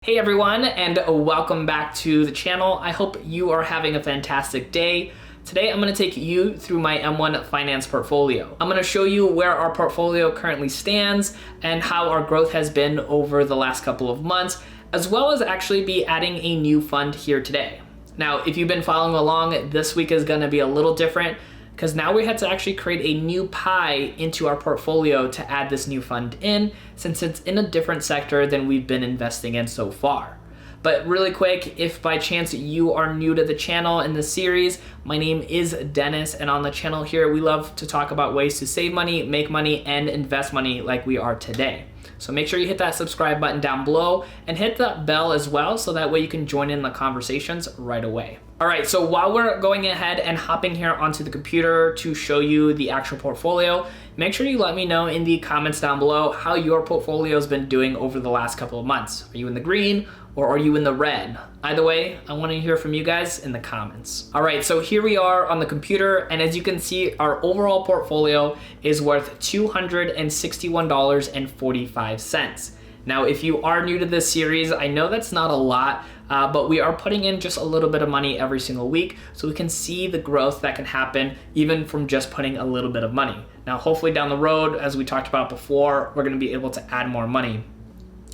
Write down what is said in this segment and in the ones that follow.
Hey everyone, and welcome back to the channel. I hope you are having a fantastic day. Today I'm going to take you through my M1 finance portfolio. I'm going to show you where our portfolio currently stands and how our growth has been over the last couple of months, as well as actually be adding a new fund here today. Now, if you've been following along, this week is going to be a little different because now we had to actually create a new pie into our portfolio to add this new fund in, since it's in a different sector than we've been investing in so far. But really quick, if by chance you are new to the channel in this series, my name is Dennis, and on the channel here, we love to talk about ways to save money, make money, and invest money like we are today. So make sure you hit that subscribe button down below and hit that bell as well, so that way you can join in the conversations right away. All right, so while we're going ahead and hopping here onto the computer to show you the actual portfolio, make sure you let me know in the comments down below how your portfolio has been doing over the last couple of months. Are you in the green or are you in the red? Either way, I want to hear from you guys in the comments. All right, so here we are on the computer, and as you can see, our overall portfolio is worth $261.45. Now, if you are new to this series, I know that's not a lot, but we are putting in just a little bit of money every single week so we can see the growth that can happen even from just putting a little bit of money. Now, hopefully down the road, as we talked about before, we're going to be able to add more money.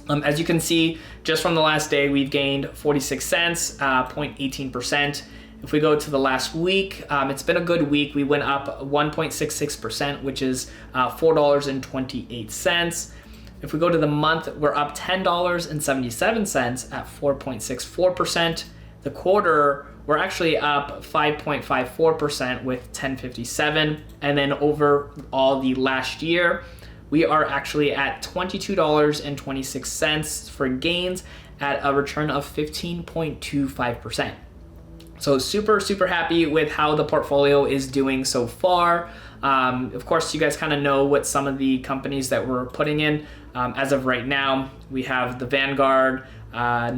As you can see, just from the last day, we've gained 46 cents, 0.18%. If we go to the last week, it's been a good week. We went up 1.66%, which is $4.28. If we go to the month, we're up $10.77 at 4.64%. The quarter, we're actually up 5.54% with 10.57. And then over all the last year, we are actually at $22.26 for gains at a return of 15.25%. So super happy with how the portfolio is doing so far. Of course, you guys kind of know what some of the companies that we're putting in. As of right now, we have the Vanguard,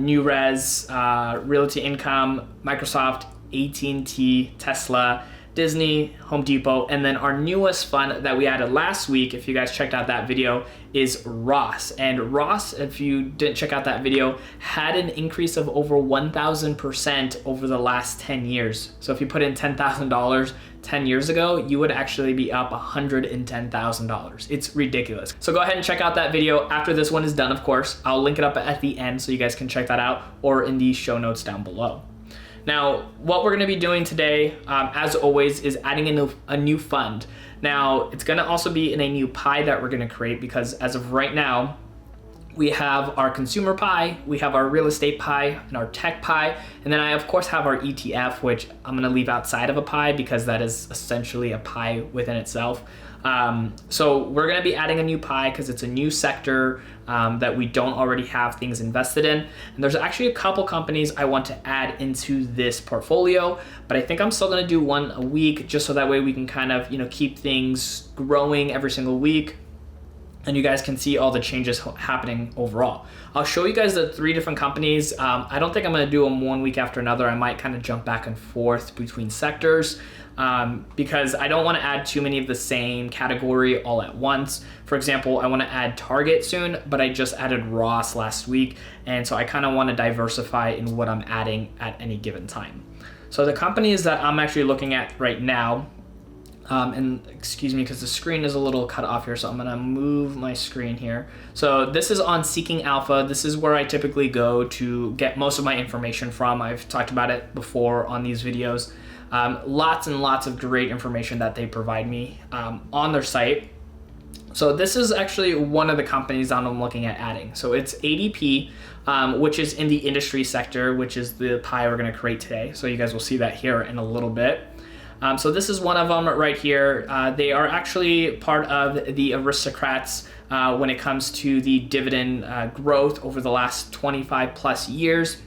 New Res, Realty Income, Microsoft, AT&T, Tesla, Disney, Home Depot, and then our newest fund that we added last week, if you guys checked out that video, is Ross. And Ross, if you didn't check out that video, had an increase of over 1,000% over the last 10 years. So if you put in $10,000 10 years ago, you would actually be up $110,000. It's ridiculous. So go ahead and check out that video after this one is done, of course. I'll link it up at the end so you guys can check that out, or in the show notes down below. Now, what we're going to be doing today, as always, is adding a new fund. Now, it's going to also be in a new pie that we're going to create, because as of right now, we have our consumer pie, we have our real estate pie, and our tech pie, and then I, of course, have our ETF, which I'm going to leave outside of a pie because that is essentially a pie within itself. So we're going to be adding a new pie because it's a new sector that we don't already have things invested in. And there's actually a couple companies I want to add into this portfolio, but I think I'm still going to do one a week just so that way we can kind of, keep things growing every single week. And you guys can see all the changes happening overall. I'll show you guys the 3 different companies. I don't think I'm going to do them one week after another. I might kind of jump back and forth between sectors because I don't want to add too many of the same category all at once. For example, I want to add Target soon, but I just added Ross last week. And so I kind of want to diversify in what I'm adding at any given time. So the companies that I'm actually looking at right now, and excuse me because the screen is a little cut off here, so I'm gonna move my screen here. So this is on Seeking Alpha. This is where I typically go to get most of my information from. I've talked about it before on these videos. Lots and lots of great information that they provide me on their site. So this is actually one of the companies that I'm looking at adding. So it's ADP, which is in the industry sector, which is the pie we're gonna create today. So you guys will see that here in a little bit. So this is one of them right here. They are actually part of the aristocrats when it comes to the dividend growth over the last 25 plus years.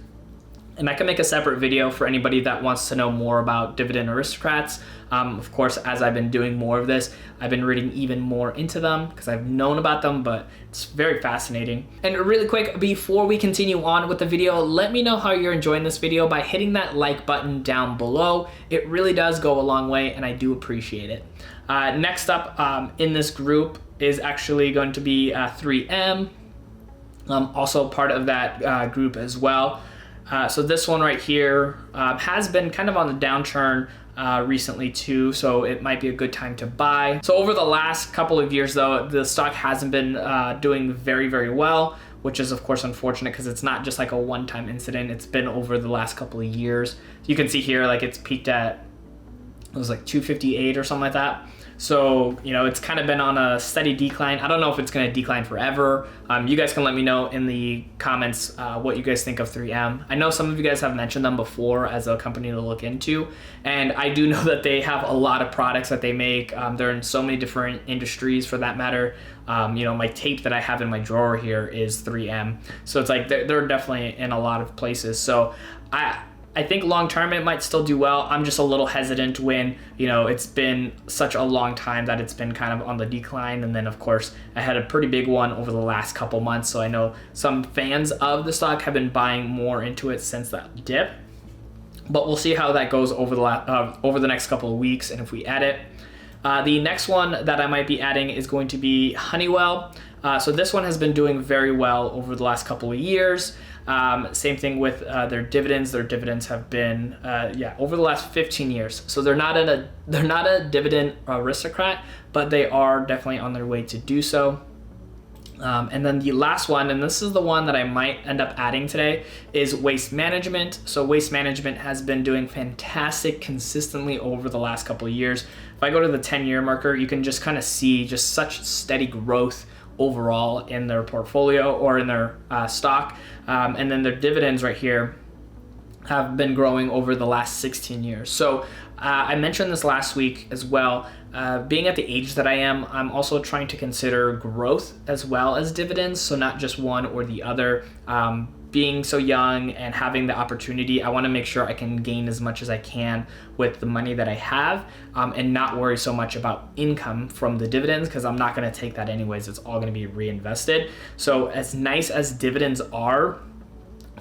And I can make a separate video for anybody that wants to know more about dividend aristocrats. Of course, as I've been doing more of this, I've been reading even more into them because I've known about them, but it's very fascinating. And really quick, before we continue on with the video, let me know how you're enjoying this video by hitting that like button down below. It really does go a long way, and I do appreciate it. Next up in this group is actually going to be 3M. also part of that group as well. So this one right here has been kind of on the downturn recently too, so it might be a good time to buy. So over the last couple of years though, the stock hasn't been doing very, very well, which is of course unfortunate because it's not just like a one-time incident. It's been over the last couple of years. You can see here, like it's peaked at, it was like 258 or something like that. So, you know, it's kind of been on a steady decline. I don't know if it's going to decline forever. You guys can let me know in the comments what you guys think of 3M. I know some of you guys have mentioned them before as a company to look into, and I do know that they have a lot of products that they make. They're in so many different industries for that matter. You know, my tape that I have in my drawer here is 3M. So it's like they're definitely in a lot of places. So I think long term it might still do well. I'm just a little hesitant when, you know, it's been such a long time that it's been kind of on the decline. And then of course I had a pretty big one over the last couple months. So I know some fans of the stock have been buying more into it since that dip, but we'll see how that goes over the next couple of weeks and if we add it. The next one that I might be adding is going to be Honeywell. So this one has been doing very well over the last couple of years. Same thing with their dividends. Their dividends have been over the last 15 years. So they're not a dividend aristocrat, but they are definitely on their way to do so. And then the last one, and this is the one that I might end up adding today, is Waste Management. So Waste Management has been doing fantastic consistently over the last couple of years. If I go to the 10-year marker, you can just kind of see just such steady growth overall in their portfolio or in their stock. And then their dividends right here have been growing over the last 16 years. So I mentioned this last week as well. Being at the age that I am, I'm also trying to consider growth as well as dividends. So not just one or the other. Being so young and having the opportunity, I want to make sure I can gain as much as I can with the money that I have, and not worry so much about income from the dividends, because I'm not going to take that anyways. It's all going to be reinvested. So as nice as dividends are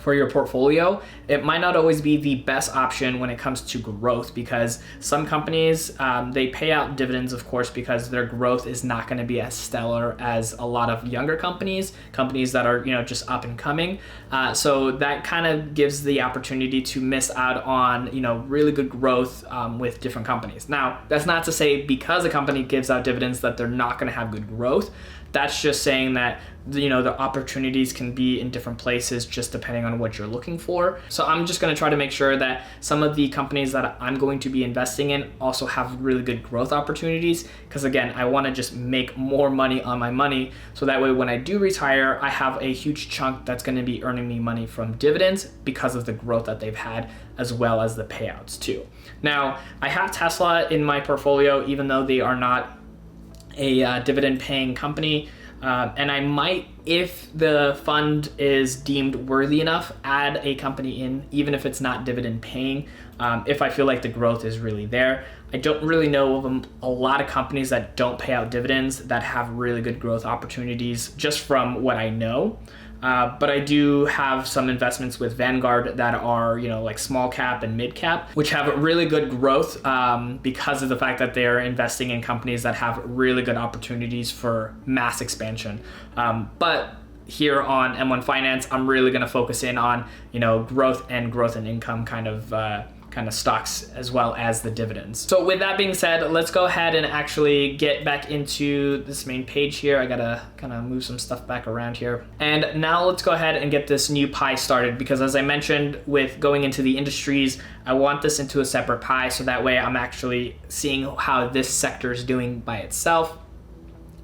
for your portfolio, it might not always be the best option when it comes to growth, because some companies, they pay out dividends, of course, because their growth is not going to be as stellar as a lot of younger companies that are, you know, just up and coming. So that kind of gives the opportunity to miss out on, you know, really good growth with different companies. Now, that's not to say because a company gives out dividends that they're not going to have good growth. That's just saying that, you know, the opportunities can be in different places just depending on what you're looking for. So I'm just going to try to make sure that some of the companies that I'm going to be investing in also have really good growth opportunities, because again, I want to just make more money on my money, so that way when I do retire, I have a huge chunk that's going to be earning me money from dividends because of the growth that they've had, as well as the payouts too. Now, I have Tesla in my portfolio, even though they are not a dividend paying company, and I might, if the fund is deemed worthy enough, add a company in, even if it's not dividend paying, if I feel like the growth is really there. I don't really know of a lot of companies that don't pay out dividends that have really good growth opportunities, just from what I know. But I do have some investments with Vanguard that are, you know, like small cap and mid cap, which have really good growth because of the fact that they're investing in companies that have really good opportunities for mass expansion. But here on M1 Finance, I'm really going to focus in on, you know, growth and income kind of stocks, as well as the dividends. So with that being said, let's go ahead and actually get back into this main page here. I gotta kind of move some stuff back around here. And now let's go ahead and get this new pie started, because as I mentioned, with going into the industries, I want this into a separate pie, so that way I'm actually seeing how this sector is doing by itself.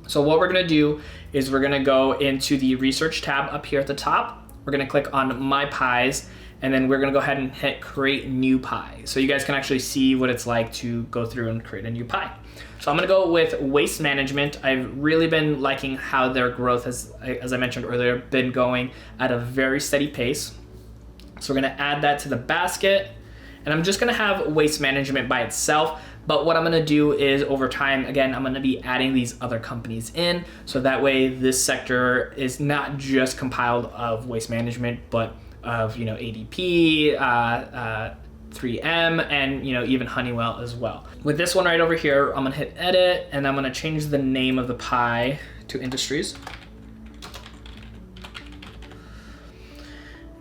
So what we're gonna do is we're gonna go into the research tab up here at the top. We're gonna click on my pies, and then we're gonna go ahead and hit create new pie. So you guys can actually see what it's like to go through and create a new pie. So I'm gonna go with Waste Management. I've really been liking how their growth has, as I mentioned earlier, been going at a very steady pace. So we're gonna add that to the basket, and I'm just gonna have Waste Management by itself. But what I'm gonna do is, over time, again, I'm gonna be adding these other companies in, so that way this sector is not just compiled of Waste Management, but of, you know, ADP, 3M, and, you know, even Honeywell as well. With this one right over here, I'm gonna hit edit, and I'm gonna change the name of the pie to industries.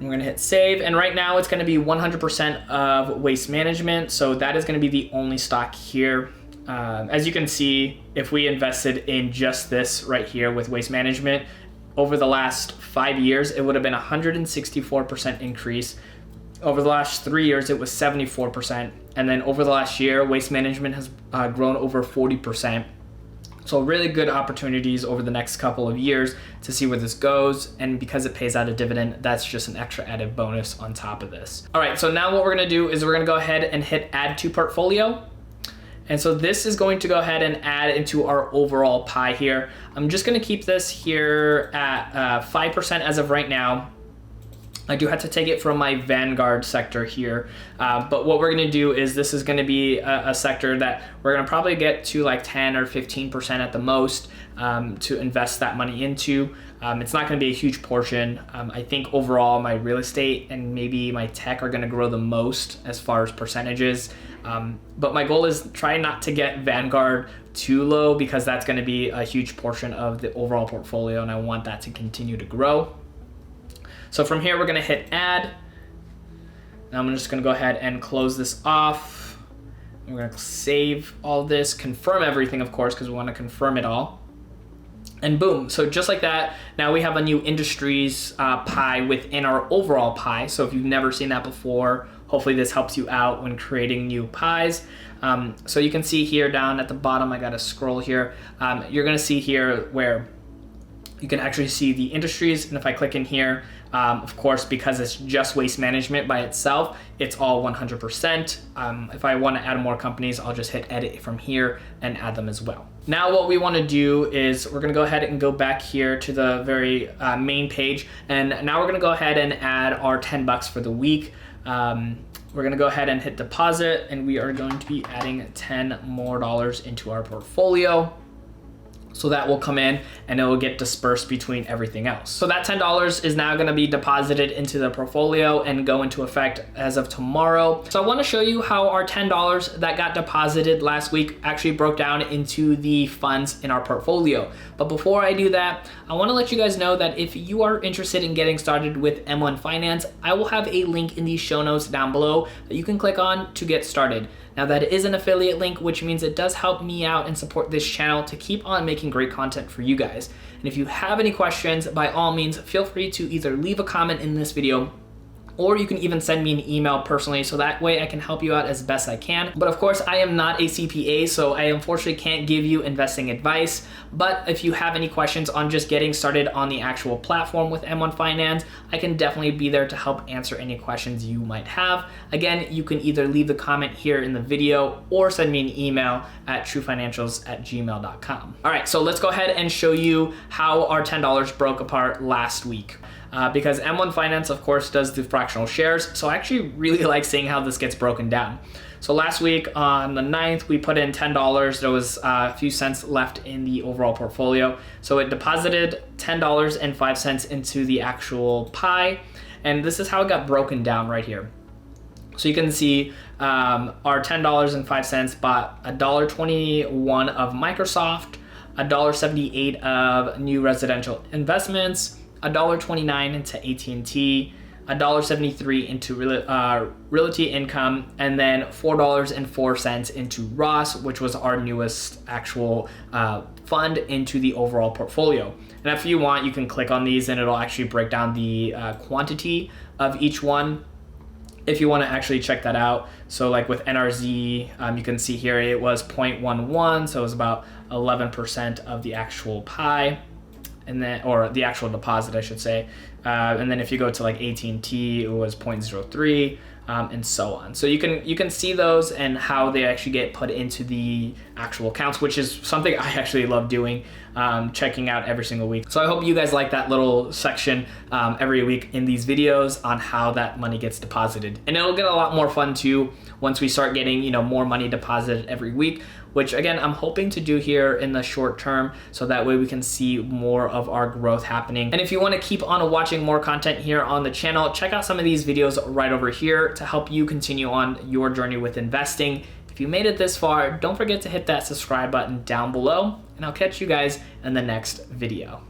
We're gonna hit save, and right now it's gonna be 100% of Waste Management, so that is gonna be the only stock here. As you can see, if we invested in just this right here with Waste Management, over the last 5 years, it would have been 164% increase. Over the last 3 years, it was 74%. And then over the last year, Waste Management has grown over 40%. So really good opportunities over the next couple of years to see where this goes. And because it pays out a dividend, that's just an extra added bonus on top of this. All right, so now what we're gonna do is we're gonna go ahead and hit add to portfolio. And so this is going to go ahead and add into our overall pie here. I'm just gonna keep this here at 5% as of right now. I do have to take it from my Vanguard sector here. But what we're gonna do is this is gonna be a sector that we're gonna probably get to like 10 or 15% at the most to invest that money into. It's not gonna be a huge portion. I think overall my real estate and maybe my tech are gonna grow the most as far as percentages. But my goal is try not to get Vanguard too low because that's gonna be a huge portion of the overall portfolio and I want that to continue to grow. So from here, we're gonna hit add. Now I'm just gonna go ahead and close this off. We're gonna save all this, confirm everything, of course, because we wanna confirm it all. And boom, so just like that, now we have a new industries pie within our overall pie. So if you've never seen that before, hopefully this helps you out when creating new pies. So you can see here down at the bottom, I gotta scroll here. You're gonna see here where you can actually see the industries. And if I click in here, of course, because it's just Waste Management by itself, it's all 100%. If I want to add more companies, I'll just hit edit from here and add them as well. Now what we want to do is we're going to go ahead and go back here to the very main page. And now we're going to go ahead and add our $10 for the week. We're going to go ahead and hit deposit, and we are going to be adding $10 more into our portfolio. So that will come in and it will get dispersed between everything else. So that $10 is now gonna be deposited into the portfolio and go into effect as of tomorrow. So I wanna show you how our $10 that got deposited last week actually broke down into the funds in our portfolio. But before I do that, I wanna let you guys know that if you are interested in getting started with M1 Finance, I will have a link in the show notes down below that you can click on to get started. Now that is an affiliate link, which means it does help me out and support this channel to keep on making great content for you guys. And if you have any questions, by all means, feel free to either leave a comment in this video or you can even send me an email personally, so that way I can help you out as best I can. But of course, I am not a CPA, so I unfortunately can't give you investing advice. But if you have any questions on just getting started on the actual platform with M1 Finance, I can definitely be there to help answer any questions you might have. Again, you can either leave the comment here in the video or send me an email at truefinancials@gmail.com. All right, so let's go ahead and show you how our $10 broke apart last week. Because M1 Finance, of course, does the fractional shares. So I actually really like seeing how this gets broken down. So last week on the 9th, we put in $10. There was a few cents left in the overall portfolio. So it deposited $10.05 into the actual pie. And this is how it got broken down right here. So you can see our $10.05 bought $1.21 of Microsoft, $1.78 of new residential investments, $1.29 into AT&T, $1.73 into realty income, and then $4.04 into Ross, which was our newest actual fund into the overall portfolio. And if you want, you can click on these and it'll actually break down the quantity of each one if you want to actually check that out. So like with NRZ, you can see here it was 0.11, so it was about 11% of the actual pie. And then, or the actual deposit, I should say. And then if you go to like AT&T, it was 0.03, and so on. So you can see those and how they actually get put into the actual accounts, which is something I actually love doing, checking out every single week. So I hope you guys like that little section every week in these videos on how that money gets deposited. And it'll get a lot more fun too once we start getting, more money deposited every week, which again, I'm hoping to do here in the short term, so that way we can see more of our growth happening. And if you want to keep on watching more content here on the channel, check out some of these videos right over here to help you continue on your journey with investing. If you made it this far, don't forget to hit that subscribe button down below, and I'll catch you guys in the next video.